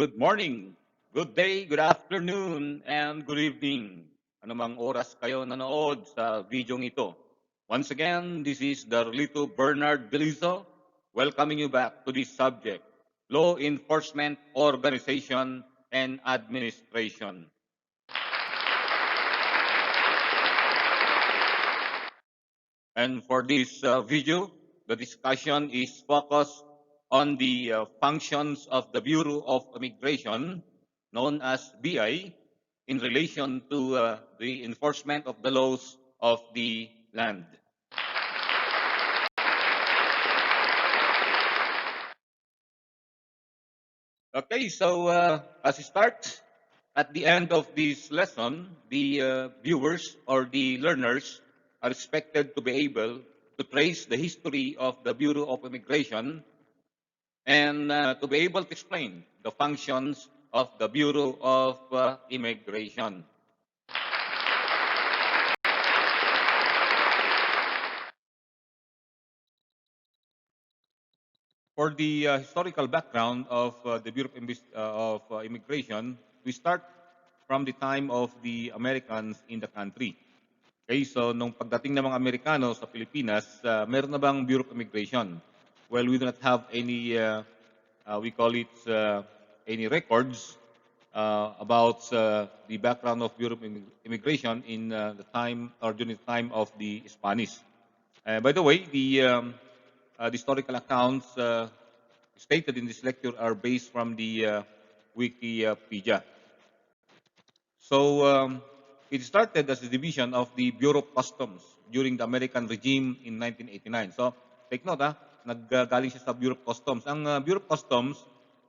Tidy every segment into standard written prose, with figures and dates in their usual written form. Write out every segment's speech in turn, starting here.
Good morning, good day, good afternoon, and good evening. Anumang oras kayo nanood sa videong ito. Once again, this is Darlito Bernard Belizo welcoming you back to this subject, Law Enforcement Organization and Administration. And for this video, the discussion is focused on the functions of the Bureau of Immigration, known as BI, in relation to the enforcement of the laws of the land. Okay, so as we start, at the end of this lesson, the viewers or the learners are expected to be able to trace the history of the Bureau of Immigration and to be able to explain the functions of the Bureau of Immigration. For the historical background of the Bureau of Immigration, we start from the time of the Americans in the country. Okay, so nung pagdating ng mga Amerikano sa Pilipinas, meron na bang Bureau of Immigration? Well, we do not have any, we call it, any records about the background of Bureau of Immigration in the time or during the time of the Spanish. By the way, the historical accounts stated in this lecture are based from the Wikipedia. So it started as a division of the Bureau of Customs during the American regime in 1989. So take note, naggaling siya sa Bureau of Customs. Ang Bureau of Customs,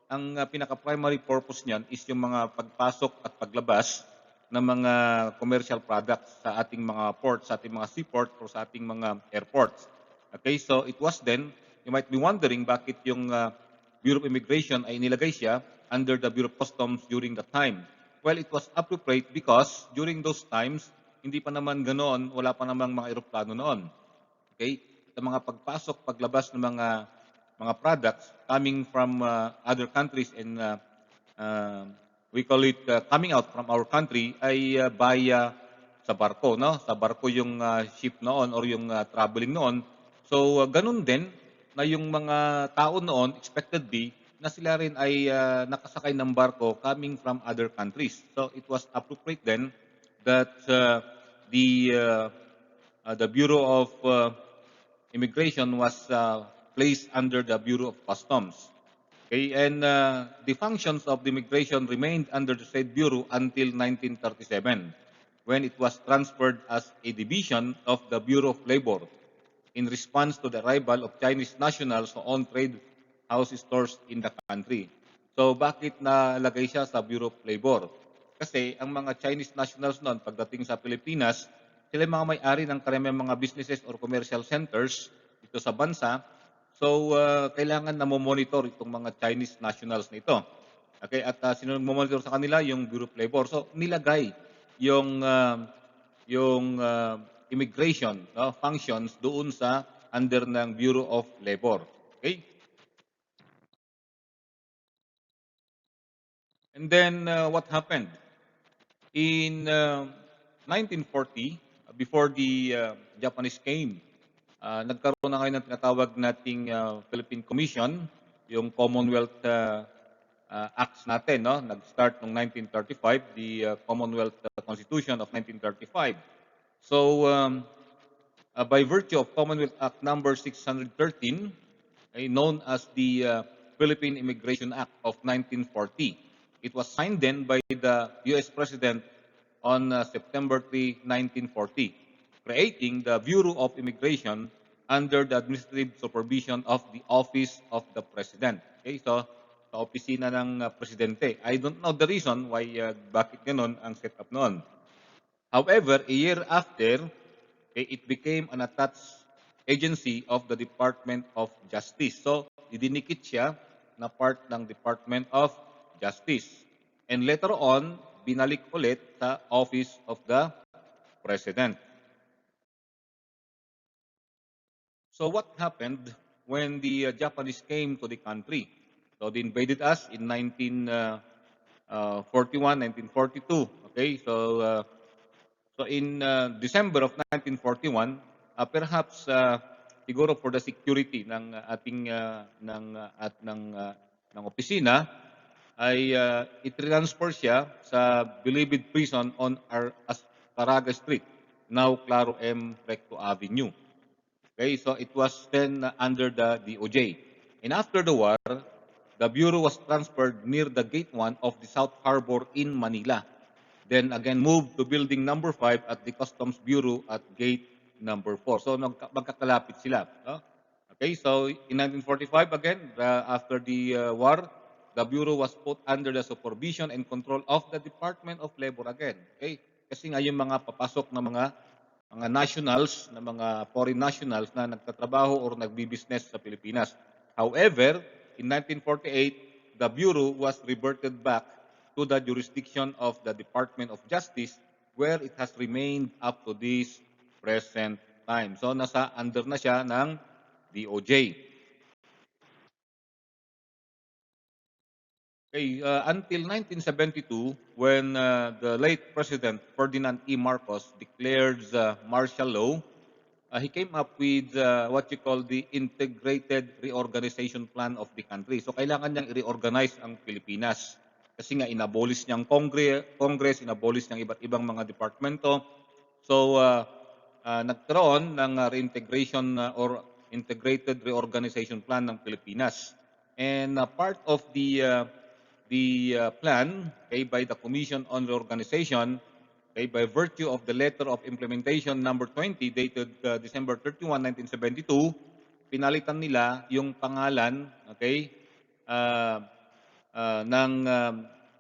ang pinaka-primary purpose niyan is yung mga pagpasok at paglabas ng mga commercial products sa ating mga ports, sa ating mga seaports, o sa ating mga airports. Okay, so it was then, you might be wondering bakit yung Bureau of Immigration ay nilagay siya under the Bureau of Customs during that time. Well, it was appropriate because during those times, hindi pa naman ganoon, wala pa namang mga eroplano noon. Okay? Sa mga pagpasok, paglabas ng mga products coming from other countries and we call it coming out from our country ay via sa barko, no? Sa barko yung ship noon or yung traveling noon. So ganun din na yung mga tao noon expectedly na sila rin ay nakasakay ng barko coming from other countries. So it was appropriate then that the Bureau of Immigration was placed under the Bureau of Customs. Okay, and the functions of the immigration remained under the State Bureau until 1937, when it was transferred as a division of the Bureau of Labor in response to the arrival of Chinese nationals who own trade house stores in the country. So bakit nalagay siya sa Bureau of Labor? Kasi ang mga Chinese nationals noon pagdating sa Pilipinas, sila yung mga may-ari ng karamihan mga businesses or commercial centers dito sa bansa. So kailangan na monitor itong mga Chinese nationals na ito. Okay, at sino monitor sa kanila? Yung Bureau of Labor. So nilagay yung immigration functions doon sa under ng Bureau of Labor. Okay? And then what happened? In 1940, before the Japanese came, nagkaroon na ngayon ng tinatawag nating Philippine Commission, yung Commonwealth Acts natin, no? Nag-start noong 1935, the Commonwealth Constitution of 1935. So, by virtue of Commonwealth Act number 613, known as the Philippine Immigration Act of 1940, it was signed then by the U.S. President on September 3, 1940, creating the Bureau of Immigration under the administrative supervision of the Office of the President. Okay, so sa opisina ng Presidente. I don't know the reason why bakit ganun ang setup noon. However, a year after, it became an attached agency of the Department of Justice. So, idinikit siya na part ng Department of Justice. And later on, binalik ulit sa Office of the President. So what happened when the Japanese came to the country? So they invaded us in 1941, 1942. Okay, so in December of 1941, perhaps siguro for the security ng ating ng opisina ay i-transfer siya sa Bilibid Prison on Ascaraga Street, now Claro M. Recto Avenue. Okay, so it was then under the DOJ. And after the war, the Bureau was transferred near the Gate 1 of the South Harbor in Manila. Then again moved to building number 5 at the Customs Bureau at Gate number 4. So magkakalapit sila. No? Okay, so in 1945 again, after the war, the Bureau was put under the supervision and control of the Department of Labor again. Okay, kasi nga yung mga papasok na mga nationals, na mga foreign nationals na nagtatrabaho or nagbi-business sa Pilipinas. However, in 1948, the Bureau was reverted back to the jurisdiction of the Department of Justice where it has remained up to this present time. So nasa under na siya ng DOJ. Okay, until 1972, when the late President Ferdinand E. Marcos declared martial law, he came up with what you call the Integrated Reorganization Plan of the country. So kailangan niyang i-reorganize ang Pilipinas. Kasi nga inabolish niyang Congress, inabolish niyang iba't ibang mga departamento. So nagkaroon ng reintegration or Integrated Reorganization Plan ng Pilipinas. And part of the plan by the Commission on Reorganization, by virtue of the letter of implementation number 20 dated December 31, 1972, pinalitan nila yung pangalan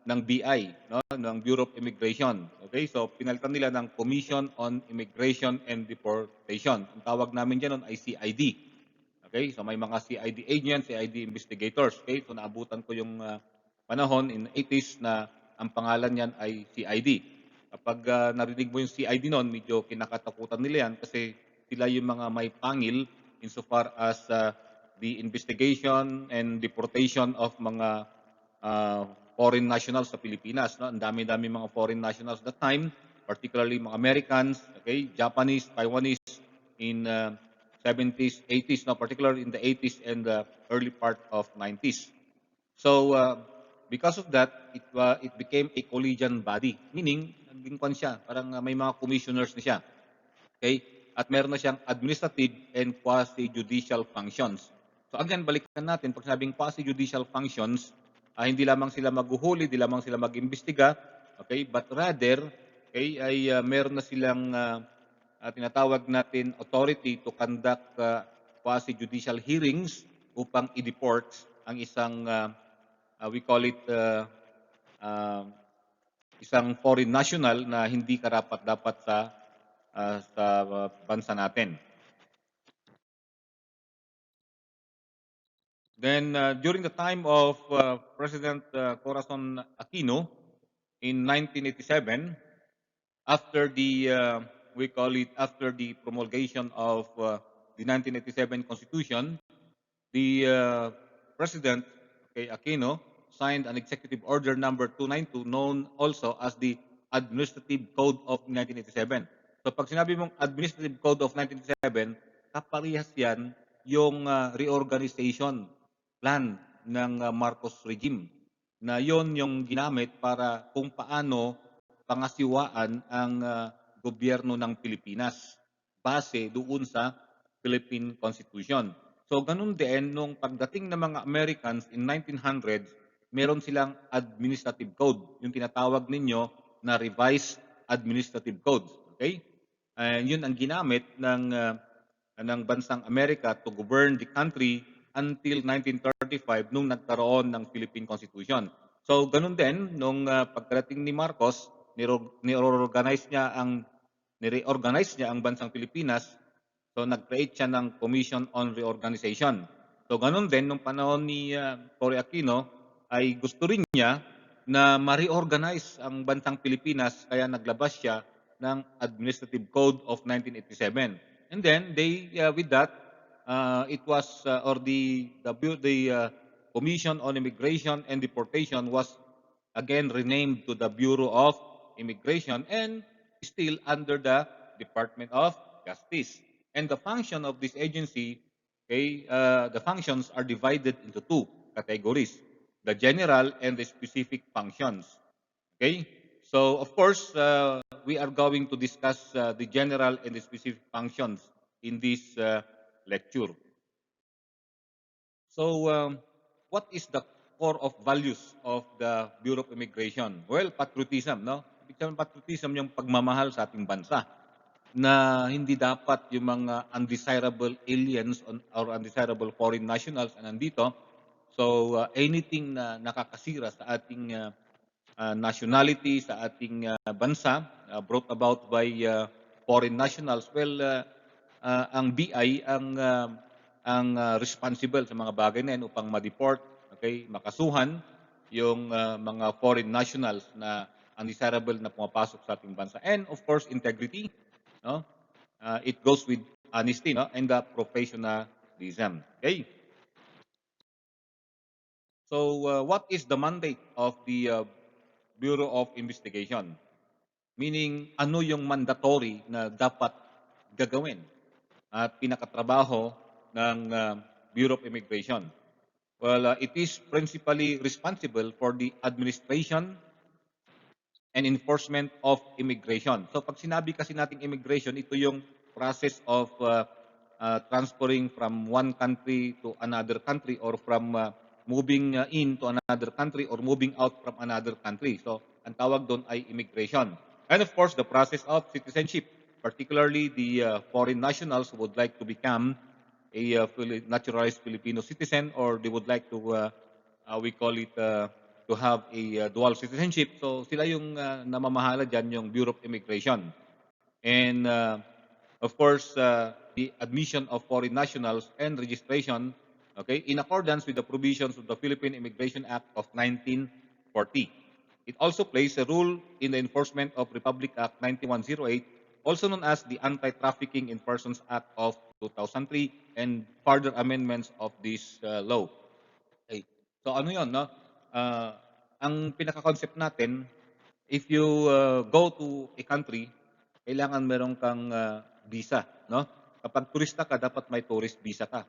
ng BI, no, ng Bureau of Immigration. Okay, so pinalitan nila ng Commission on Immigration and Deportation. Ang tawag namin diyan ay CID. Okay, so may mga CID agents, CID investigators. Okay, so naabutan ko yung panahon in the 80s na ang pangalan niyan ay CID. Kapag narinig mo yung CID noon, medyo kinakatakutan nila yan kasi sila yung mga may pangil insofar as the investigation and deportation of mga foreign nationals sa Pilipinas. No? Ang dami-dami mga foreign nationals that time, particularly mga Americans, okay, Japanese, Taiwanese in 70s, 80s, no? Particularly in the 80s and the early part of 90s. So, because of that, it became a collegial body. Meaning, naging kwan siya, parang may mga commissioners na siya. Okay? At meron na siyang administrative and quasi-judicial functions. So again, balikan natin, pag sabing quasi-judicial functions, hindi lamang sila maghuhuli, hindi lamang sila mag-imbestiga, okay? But rather, okay, ay meron na silang tinatawag natin authority to conduct quasi-judicial hearings upang i-deport ang isang we call it isang foreign national na hindi karapat-dapat sa bansa natin. Then during the time of President Corazon Aquino in 1987, after the we call it after the promulgation of the 1987 Constitution, the President Aquino signed an Executive Order number 292 known also as the Administrative Code of 1987. So pag sinabi mong Administrative Code of 1987, kaparehas yan yung reorganization plan ng Marcos regime na yon yung ginamit para kung paano pangasiwaan ang gobyerno ng Pilipinas base doon sa Philippine Constitution. So ganun din nung pagdating ng mga Americans in 1900s, meron silang administrative code, yung tinatawag ninyo na revised administrative code. Okay? Yun ang ginamit ng bansang Amerika to govern the country until 1935 nung nagkaroon ng Philippine Constitution. So ganun din nung pagdating ni Marcos, ni-reorganize niya ang bansang Pilipinas. So nag-create siya ng Commission on Reorganization. So ganun din nung panahon ni Cory Aquino ay gusto rin niya na ma-reorganize ang bansang Pilipinas kaya naglabas siya ng Administrative Code of 1987. And then they with that it was or the Commission on Immigration and Deportation was again renamed to the Bureau of Immigration and still under the Department of Justice. And the function of this agency, okay, the functions are divided into two categories, the general and the specific functions. Okay, so of course, we are going to discuss the general and the specific functions in this lecture. So, what is the core of values of the Bureau of Immigration? Well, patriotism, no? Ibig sabihin, patriotism yung pagmamahal sa ating bansa na hindi dapat yung mga undesirable aliens or undesirable foreign nationals na nandito. So, anything na nakakasira sa ating nationality, sa ating bansa, brought about by foreign nationals, well, ang BI ang responsible sa mga bagay na yan upang ma-deport, okay, makasuhan yung mga foreign nationals na undesirable na pumapasok sa ating bansa. And of course, integrity, no? It goes with honesty, no? And the professionalism. Okay? So, what is the mandate of the Bureau of Investigation? Meaning, ano yung mandatory na dapat gagawin at pinakatrabaho ng Bureau of Immigration? Well, it is principally responsible for the administration and enforcement of immigration. So pag sinabi kasi nating immigration, ito yung process of transferring from one country to another country or from moving in to another country or moving out from another country. So ang tawag doon ay immigration. And of course, the process of citizenship, particularly the foreign nationals who would like to become a naturalized Filipino citizen or they would like to, we call it, to have a dual citizenship. So sila yung namamahala dyan, yung Bureau of Immigration. And of course, the admission of foreign nationals and registration, okay, in accordance with the provisions of the Philippine Immigration Act of 1940. It also plays a role in the enforcement of Republic Act 9108, also known as the Anti-Trafficking in Persons Act of 2003 and further amendments of this law. Okay. So ano yun, no? Ang pinaka-concept natin, if you go to a country, kailangan meron kang visa, no? Kapag turista ka, dapat may tourist visa ka.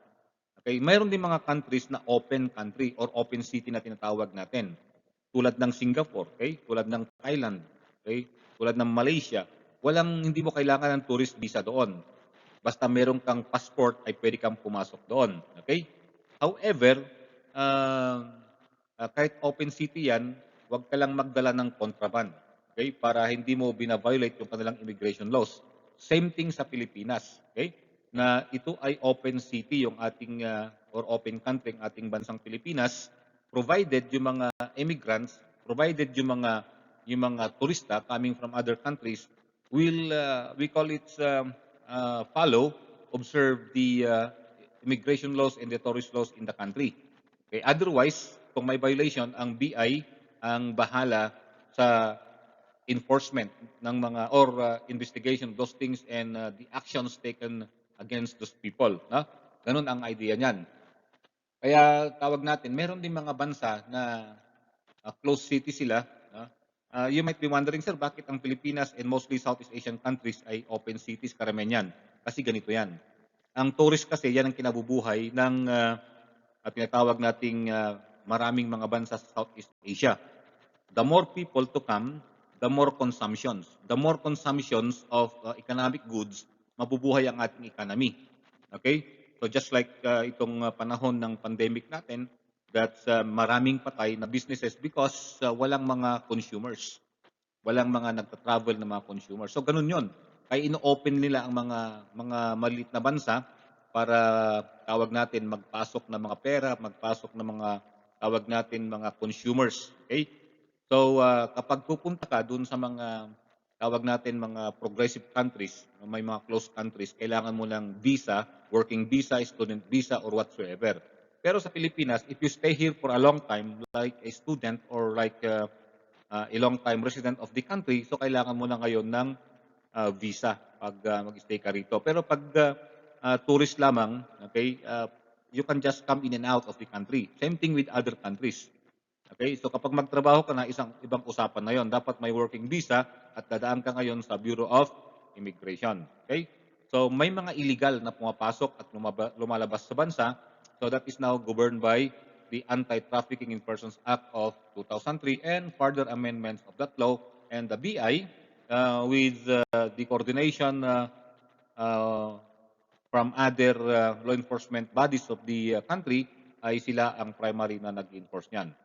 Okay, mayroon din mga countries na open country or open city na tinatawag natin. Tulad ng Singapore, okay? Tulad ng Thailand, okay? Tulad ng Malaysia. Hindi mo kailangan ng tourist visa doon. Basta meron kang passport ay pwede kang pumasok doon, okay? However, kahit open city yan, huwag ka lang magdala ng contraband, okay? Para hindi mo bina-violate yung kanilang immigration laws. Same thing sa Pilipinas, okay? Na ito ay open city yung ating or open country ang ating bansang Pilipinas, provided yung mga immigrants, provided yung mga turista coming from other countries will we call it observe the immigration laws and the tourist laws in the country. Okay, otherwise, kung may violation, ang BI ang bahala sa enforcement ng mga or investigation of those things and the actions taken against those people, no? Ganun ang idea niyan. Kaya tawag natin, meron din mga bansa na closed city sila. You might be wondering, sir, bakit ang Pilipinas and mostly Southeast Asian countries ay open cities karamihan yan? Kasi ganito yan. Ang tourist kasi, yan ang kinabubuhay ng tinatawag nating maraming mga bansa sa Southeast Asia. The more people to come, the more consumptions. The more consumptions of economic goods, mabubuhay ang ating economy. Okay? So just like itong panahon ng pandemic natin, that's maraming patay na businesses because walang mga consumers. Walang mga nagta-travel na mga consumers. So ganun yun. Kaya ino-open nila ang mga maliit na bansa para tawag natin magpasok ng mga pera, magpasok ng mga tawag natin mga consumers. Okay? So kapag pupunta ka dun sa mga tawag natin mga progressive countries, may mga closed countries, kailangan mo ng visa, working visa, student visa, or whatsoever. Pero sa Pilipinas, if you stay here for a long time, like a student or like a long time resident of the country, so kailangan mo na ngayon ng visa pag mag-stay ka rito. Pero pag tourist lamang, okay, you can just come in and out of the country. Same thing with other countries. Okay, so kapag magtrabaho ka na, isang ibang usapan na yon. Dapat may working visa at dadaan ka ngayon sa Bureau of Immigration. Okay, so may mga illegal na pumapasok at lumalabas sa bansa. So that is now governed by the Anti-Trafficking in Persons Act of 2003 and further amendments of that law. And the BI, with the coordination uh, from other law enforcement bodies of the country, ay sila ang primary na nag-enforce niyan.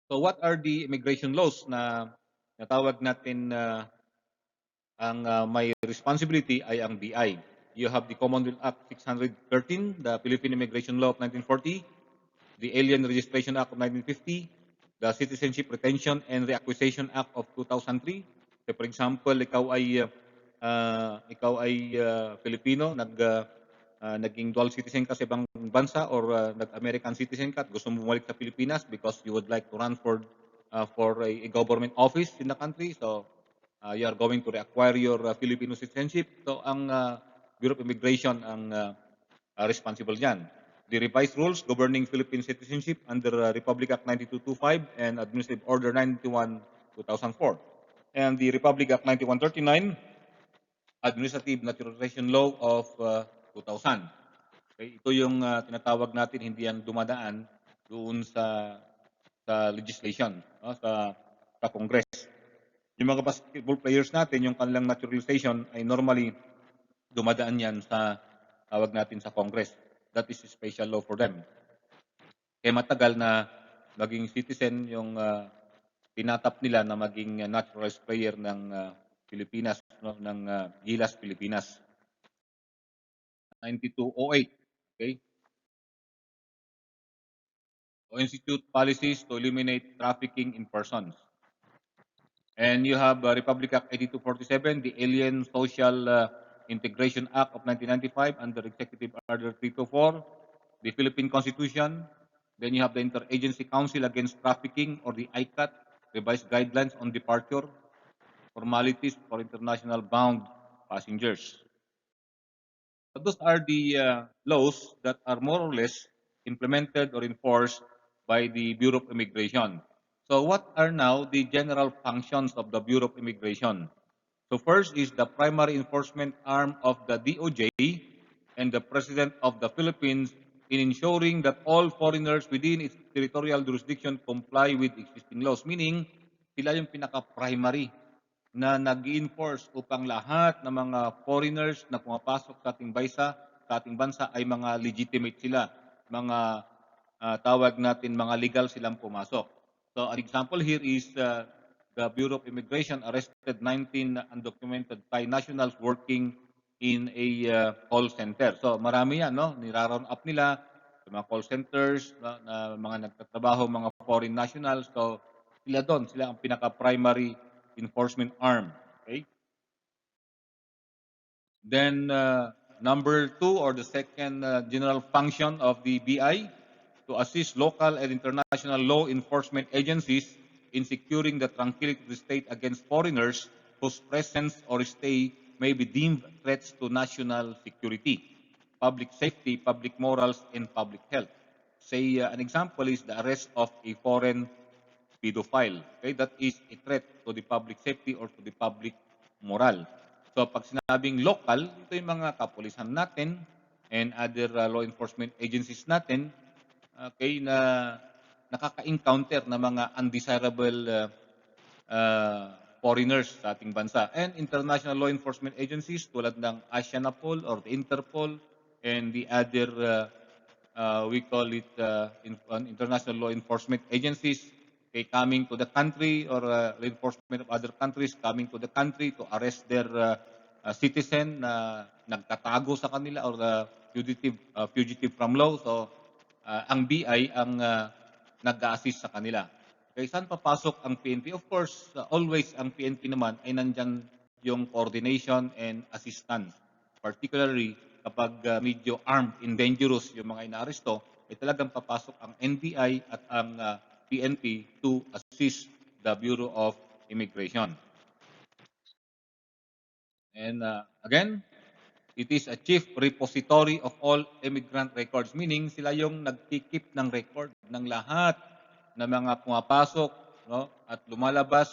So what are the immigration laws na natawag natin ang may responsibility ay ang BI? You have the Commonwealth Act 613, the Philippine Immigration Law of 1940, the Alien Registration Act of 1950, the Citizenship Retention and Reacquisition Act of 2003. So for example, ikaw ay Filipino, naging dual citizen ka sa ibang bansa or nag-American citizen ka at gusto mo bumalik sa Pilipinas because you would like to run for a government office in the country. So you are going to reacquire your Filipino citizenship. So ang Bureau of Immigration ang responsible diyan. The revised rules governing Philippine citizenship under Republic Act 9225 and Administrative Order 91/2004. And the Republic Act 9139, Administrative Naturalization Law of 2000. Okay, ito yung tinatawag natin, hindi yan dumadaan doon sa legislation, no? sa Congress. Yung mga basketball players natin, yung kanilang naturalization ay normally dumadaan yan sa tawag natin sa Congress. That is a special law for them. Kaya matagal na maging citizen yung tinatap nila na maging naturalized player ng Pilipinas, no? ng Gilas Pilipinas. 9208. Okay? To institute policies to eliminate trafficking in persons. And you have Republic Act 8247, the Alien Social Integration Act of 1995 under Executive Order 324, the Philippine Constitution. Then you have the Interagency Council Against Trafficking or the ICAT, revised guidelines on departure, formalities for international bound passengers. So those are the laws that are more or less implemented or enforced by the Bureau of Immigration. So what are now the general functions of the Bureau of Immigration? So first is the primary enforcement arm of the DOJ and the President of the Philippines in ensuring that all foreigners within its territorial jurisdiction comply with existing laws. Meaning, sila yung pinaka-primary na nag-enforce upang lahat ng mga foreigners na pumapasok sa ating bansa ay mga legitimate sila, mga tawag natin mga legal silang pumasok. So an example here is the Bureau of Immigration arrested 19 undocumented Thai nationals working in a call center. So marami yan, no? Niraround up nila sa mga call centers, na mga nagtatrabaho, mga foreign nationals. So sila ang pinaka-primary enforcement arm. Okay? Then number 2, or the second general function of the BI, to assist local and international law enforcement agencies in securing the tranquility of the state against foreigners whose presence or stay may be deemed threats to national security, public safety, public morals, and public health. Say an example is the arrest of a foreign pedophile. Okay, that is a threat to the public safety or to the public moral. So pag sinabing local, ito yung mga kapulisan natin and other law enforcement agencies natin, okay, na nakaka-encounter ng mga undesirable foreigners sa ating bansa. And international law enforcement agencies tulad ng ASEANAPOL or the Interpol and the other, we call it international law enforcement agencies, okay, coming to the country, or law enforcement of other countries coming to the country to arrest their citizen na nagtatago sa kanila or fugitive from law. So ang BI ang nag-a-assist sa kanila. Okay, saan papasok ang PNP? Of course, always ang PNP naman ay nandyan yung coordination and assistance. Particularly kapag medyo armed and dangerous yung mga inaaresto, ay talagang papasok ang NBI at ang PNP to assist the Bureau of Immigration. And again, It is a chief repository of all immigrant records, meaning sila yung nagkikip ng record ng lahat ng mga pumapasok, no, at lumalabas,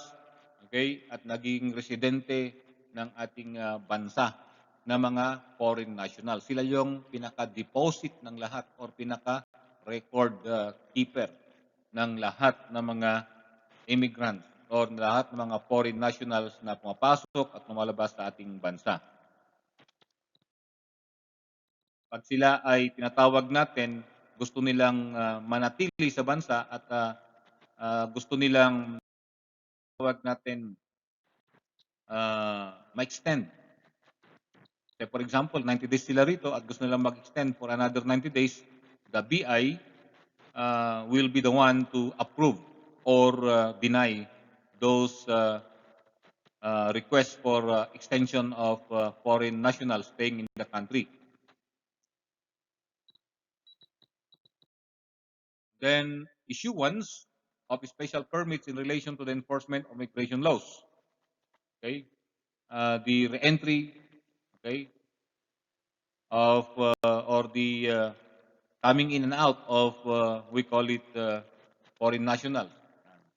okay, at naging residente ng ating bansa na mga foreign national. Sila yung pinaka-deposit ng lahat or pinaka-record keeper ng lahat ng mga immigrants or lahat ng mga foreign nationals na pumapasok at lumalabas sa ating bansa. Pag sila ay tinatawag natin, gusto nilang manatili sa bansa at gusto nilang tawag natin ma-extend. So for example, 90 days sila rito at gusto nilang mag-extend for another 90 days, the BI will be the one to approve or deny those requests for extension of foreign nationals staying in the country. Then issuance of special permits in relation to the enforcement of migration laws. Okay, the re-entry, okay, of or the coming in and out of we call it foreign nationals.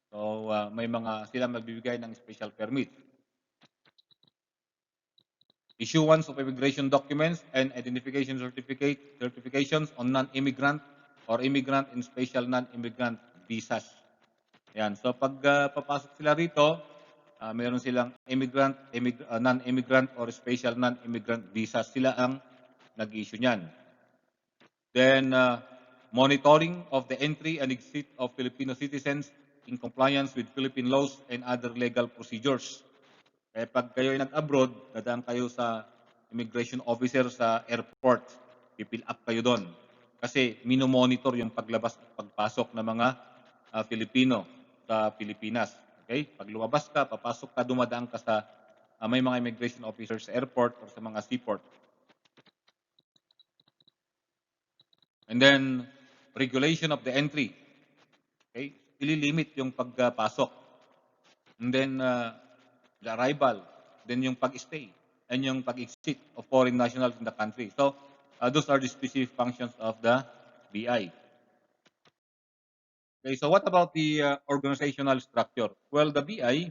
So may mga sila magbibigay ng special permit. Issuance of immigration documents and identification certifications on non-immigrant or immigrant and special non-immigrant visas. Yan. So pag papasok sila rito, mayroon silang immigrant, non-immigrant or special non-immigrant visas. Sila ang nag-issue niyan. Then monitoring of the entry and exit of Filipino citizens in compliance with Philippine laws and other legal procedures. Kaya pag kayo ay nag-abroad, dadaan kayo sa immigration officer sa airport, pipil up kayo doon. Kasi minomonitor yung paglabas at pagpasok ng mga Filipino sa Pilipinas. Okay? Pag lumabas ka, papasok ka, dumadaan ka sa may mga immigration officers sa airport or sa mga seaport. And then, regulation of the entry. Okay? Ililimit yung pagpasok. And then, the arrival, then yung pag-stay, and yung pag-exit of foreign nationals in the country. So, those are the specific functions of the BI. Okay, so what about the organizational structure? Well, the BI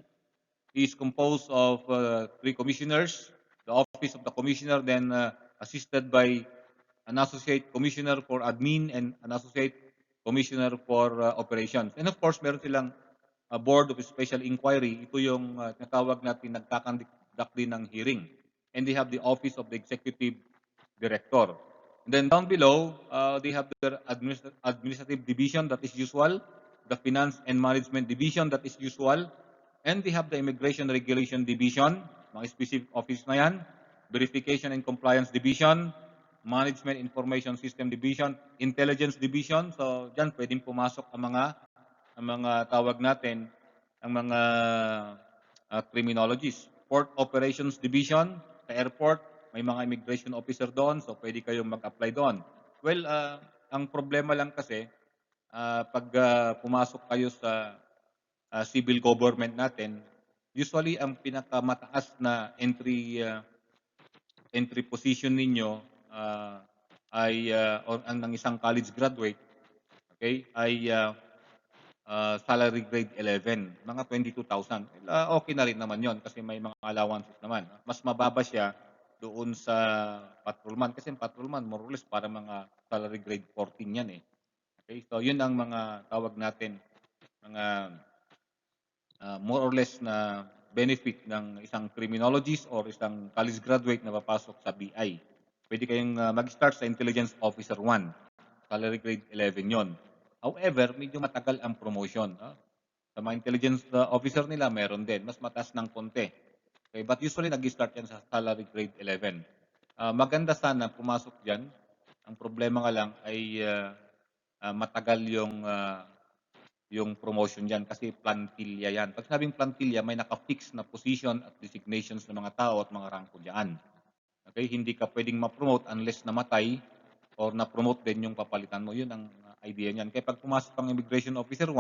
is composed of 3 commissioners, the office of the commissioner, then assisted by an associate commissioner for admin and an associate commissioner for operations. And of course, meron silang board of special inquiry. Ito yung tinatawag natin nagkakandak din ng hearing. And they have the office of the executive director. And then down below, they have their administrative division that is usual, the finance and management division that is usual, and they have the immigration regulation division, mga specific office na yan, verification and compliance division, management information system division, intelligence division. So diyan pwedeng pumasok ang mga tawag natin, ang mga criminologists. Port operations division sa airport, may mga immigration officer doon, so pwede kayong mag-apply doon. Well, ang problema lang kasi, pag pumasok kayo sa civil government natin, usually ang pinakamataas na entry position ninyo ay or ang ng isang college graduate, okay, ay salary grade 11, mga 22,000. Okay na rin naman yon kasi may mga allowances naman. Mas mababa siya doon sa patrolman kasi yung patrolman more or less para mga salary grade 14 yan eh. Okay, so yun ang mga tawag natin, mga more or less na benefit ng isang criminologist or isang college graduate na papasok sa BI. Pwede kayong mag-start sa Intelligence Officer 1, salary grade 11 yon. However, medyo matagal ang promotion. Sa mga intelligence officer nila, meron din. Mas mataas ng konti. Okay, but usually, nag-start yan sa salary grade 11. Maganda sana pumasok dyan. Ang problema nga lang ay matagal yung promotion dyan kasi plantilla yan. Pag sabing plantilla, may naka-fix na position at designations ng mga tao at mga rangko dyan. Okay, hindi ka pwedeng ma-promote unless namatay or na-promote din yung papalitan mo. Yun ang idea niyan. Kaya pag pumasok kang Immigration Officer 1,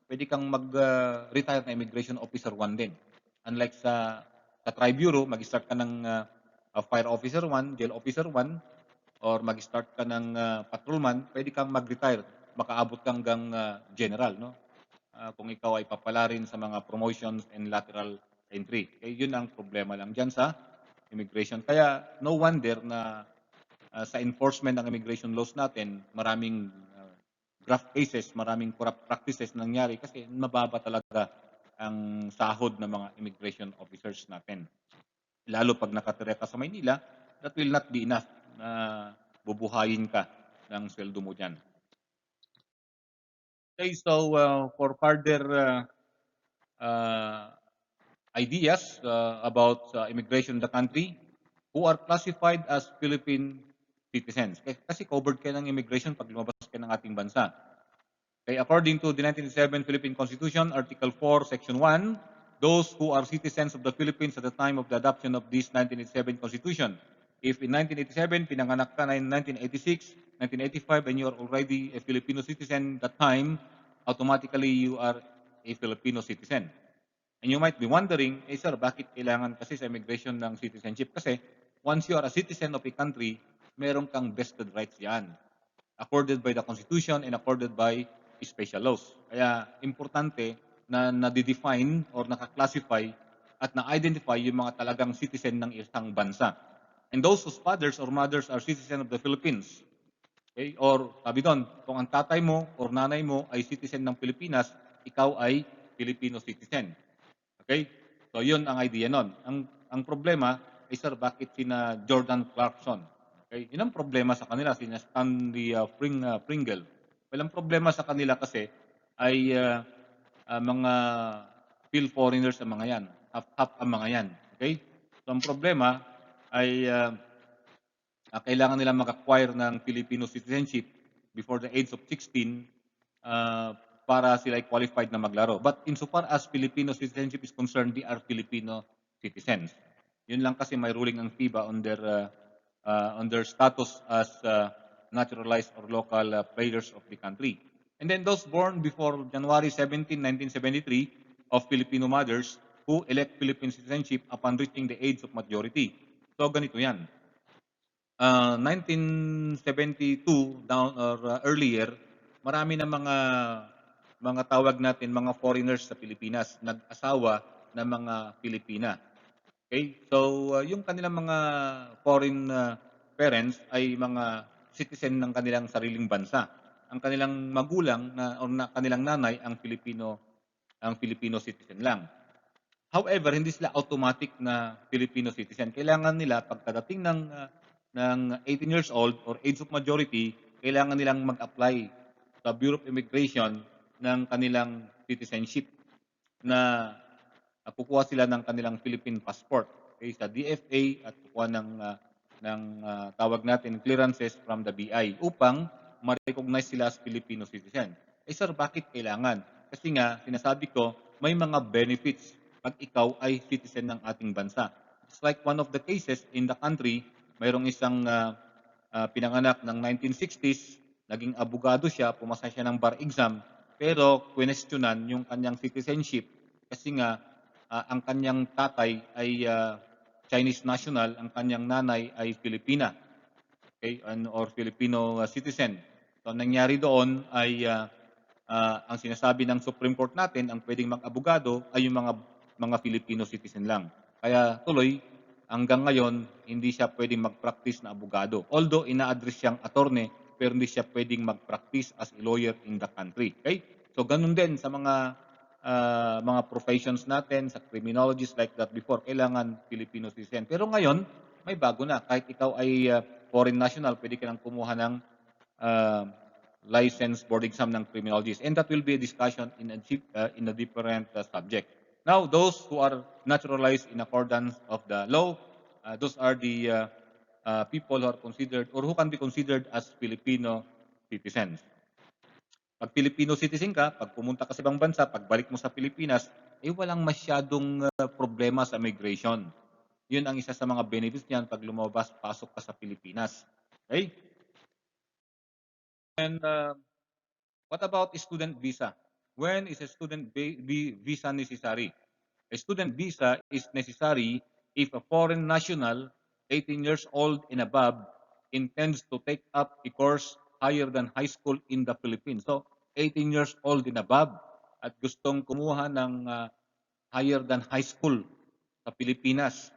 pwede kang mag-retire na Immigration Officer 1 din. Unlike sa Tri-Bureau, mag-start ka ng fire officer 1, jail officer 1, or mag-start ka ng patrolman, pwede kang mag-retire. Makaabot kang hanggang general, no? Kung ikaw ay papalarin sa mga promotions and lateral entry. Yun ang problema lang dyan sa immigration. Kaya no wonder na sa enforcement ng immigration laws natin, maraming graft cases, maraming corrupt practices nangyari kasi mababa talaga ang sahod ng mga immigration officers natin. Lalo pag nakatira ka sa Maynila, that will not be enough na bubuhayin ka ng sweldo mo dyan. Okay, so for further ideas about immigration in the country, who are classified as Philippine citizens. Kasi covered kayo ng immigration pag lumabas kayo ng ating bansa. Okay, according to the 1987 Philippine Constitution, Article 4, Section 1, those who are citizens of the Philippines at the time of the adoption of this 1987 Constitution. If in 1987, pinanganak ka na in 1986, 1985, and you are already a Filipino citizen that time, automatically you are a Filipino citizen. And you might be wondering, sir, bakit kailangan kasi sa immigration ng citizenship? Kasi once you are a citizen of a country, meron kang vested rights yan, accorded by the Constitution and accorded by special laws. Kaya importante na na-define or naka-classify at na-identify yung mga talagang citizen ng isang bansa. And those whose fathers or mothers are citizen of the Philippines, okay? Or sabi doon, kung ang tatay mo or nanay mo ay citizen ng Pilipinas, ikaw ay Filipino citizen. Okay? So yun ang idea nun. Ang problema ay, sir, bakit sina Jordan Clarkson? Okay? Yun ang problema sa kanila, sina Stanley Pringle. Well, ang problema sa kanila kasi ay mga Phil foreigners ang mga yan. Half ang mga yan. Okay? So ang problema ay kailangan nila mag-acquire ng Filipino citizenship before the age of 16 para sila ay qualified na maglaro. But insofar as Filipino citizenship is concerned, they are Filipino citizens. Yun lang kasi may ruling ng FIBA on their status as naturalized or local players of the country. And then those born before January 17, 1973 of Filipino mothers who elect Philippine citizenship upon reaching the age of majority. So ganito yan. 1972 down or earlier, marami na mga tawag natin mga foreigners sa Pilipinas, nag-asawa ng mga Pilipina. Okay? So yung kanilang mga foreign parents ay mga citizen ng kanilang sariling bansa. Ang kanilang magulang kanilang nanay ang Filipino citizen lang. However, hindi sila automatic na Filipino citizen. Kailangan nila pagkadating ng 18 years old or age of majority, kailangan nilang mag-apply sa Bureau of Immigration ng kanilang citizenship na kukuha sila ng kanilang Philippine passport, okay, sa DFA at kukuha ng tawag natin clearances from the BI upang ma-recognize sila as Filipino citizen. Sir, bakit kailangan? Kasi nga, sinasabi ko, may mga benefits pag ikaw ay citizen ng ating bansa. It's like one of the cases in the country, mayroong isang pinanganak ng 1960s, naging abogado siya, pumasa siya ng bar exam, pero questionan yung kanyang citizenship kasi nga ang kanyang tatay ay Chinese national, ang kanyang nanay ay Filipina, okay, or Filipino citizen. So nangyari doon ay ang sinasabi ng Supreme Court natin, ang pwedeng mag-abogado ay yung mga Filipino citizen lang. Kaya tuloy, hanggang ngayon, hindi siya pwedeng mag-practice na abogado. Although ina-address siyang attorney, pero hindi siya pwedeng mag-practice as a lawyer in the country. Okay? So ganun din sa mga professions natin, sa criminologists like that before, kailangan Filipino citizen. Pero ngayon, may bago na. Kahit ikaw ay foreign national, pwede ka nang kumuha ng license board exam ng criminologists. And that will be a discussion in a different subject. Now, those who are naturalized in accordance of the law, those are the people who are considered or who can be considered as Filipino citizens. Pag Filipino citizen ka, pag pumunta ka sa ibang bansa, pagbalik mo sa Pilipinas, walang masyadong problema sa migration. Yun ang isa sa mga benefits niyan pag lumabas, pasok ka sa Pilipinas. Okay? And what about student visa? When is a student visa necessary? A student visa is necessary if a foreign national 18 years old and above intends to take up a course higher than high school in the Philippines. So, 18 years old and above at gustong kumuha ng higher than high school sa Pilipinas.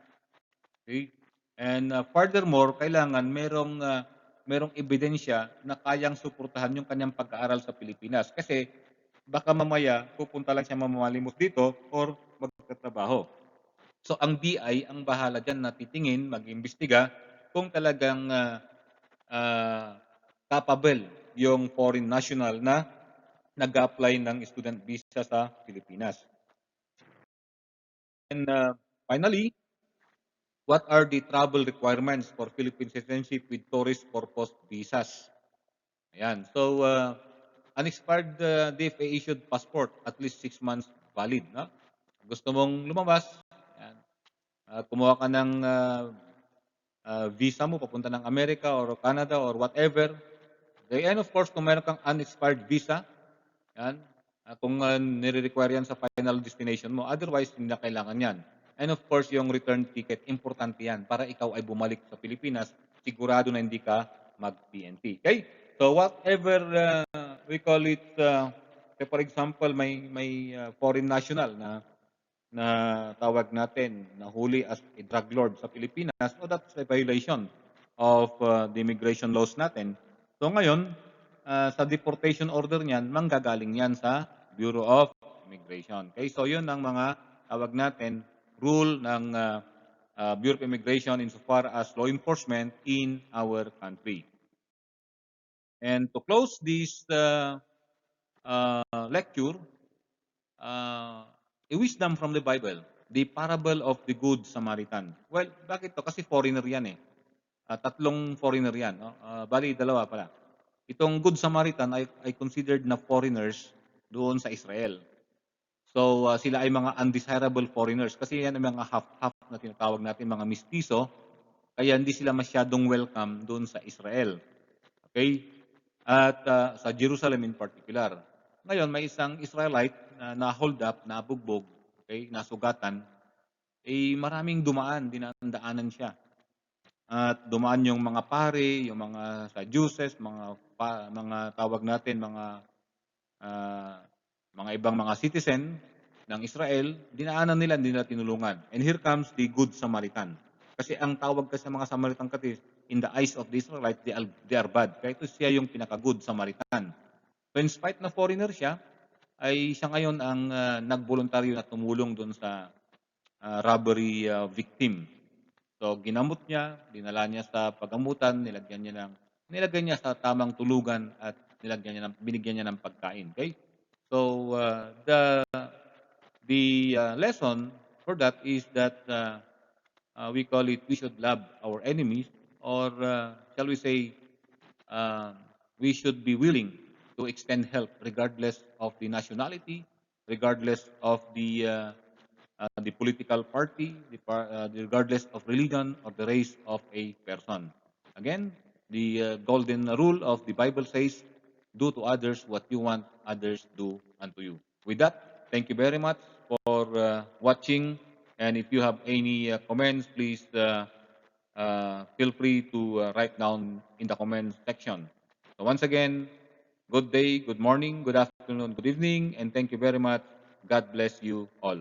Okay? And furthermore, kailangan merong ebidensya na kayang suportahan yung kanyang pag-aaral sa Pilipinas. Kasi baka mamaya pupunta lang siya mamalimos dito or magtatrabaho. So ang BI ang bahala diyan na titingin, mag-imbestiga kung talagang capable yung foreign national na nag-apply ng student visa sa Pilipinas. And finally, what are the travel requirements for Philippine citizenship with tourist purpose visas? Ayan. So, unexpired DFA issued passport, at least 6 months valid. No? Gusto mong lumabas, ayan. Kumuha ka ng visa mo, papunta ng Amerika or Canada or whatever. And of course, kung meron kang unexpired visa, yan, kung nire-require yan sa final destination mo, otherwise, hindi na kailangan yan. And of course, yung return ticket, importante yan para ikaw ay bumalik sa Pilipinas, sigurado na hindi ka mag-PNP. Okay? So whatever we call it, for example, may foreign national na tawag natin na huli as a drug lord sa Pilipinas, so that's a violation of the immigration laws natin. So ngayon, sa deportation order niyan, manggagaling yan sa Bureau of Immigration. Okay, so yun ang mga tawag natin rule ng Bureau of Immigration insofar as law enforcement in our country. And to close this lecture, a wisdom from the Bible, the parable of the Good Samaritan. Well, bakit to? Kasi foreigner yan eh. Tatlong foreigner yan. No? Bali, dalawa pala. Itong Good Samaritan ay considered na foreigners doon sa Israel. So, sila ay mga undesirable foreigners kasi yan ay mga half-half na tinatawag natin, mga mistiso. Kaya hindi sila masyadong welcome doon sa Israel. Okay? At sa Jerusalem in particular. Ngayon, may isang Israelite na hold up, nabugbog, okay, nasugatan, maraming dumaan, dinadaanan siya. At dumaan yung mga pare, yung mga Sadducees, mga tawag natin, mga ibang mga citizen ng Israel, dinaanan nila, hindi nila tinulungan. And here comes the Good Samaritan. Kasi ang tawag kasi sa mga Samaritan kasi, in the eyes of the Israelites, they are bad. Kaya ito siya yung pinaka-good Samaritan. So in spite na foreigner siya, ay siya ngayon ang nagboluntaryo na tumulong doon sa robbery victim. So ginamot niya, dinala niya sa pagamutan, nilagyan niya sa tamang tulugan at binigyan niya ng pagkain. Okay? So the lesson for that is that we call it, we should love our enemies, or shall we say, we should be willing to extend help regardless of the nationality, regardless of the political party, regardless of religion or the race of a person. Again, the golden rule of the Bible says, do to others what you want others do unto you. With that, thank you very much for watching. And if you have any comments, please feel free to write down in the comments section. So once again, good day, good morning, good afternoon, good evening, and thank you very much. God bless you all.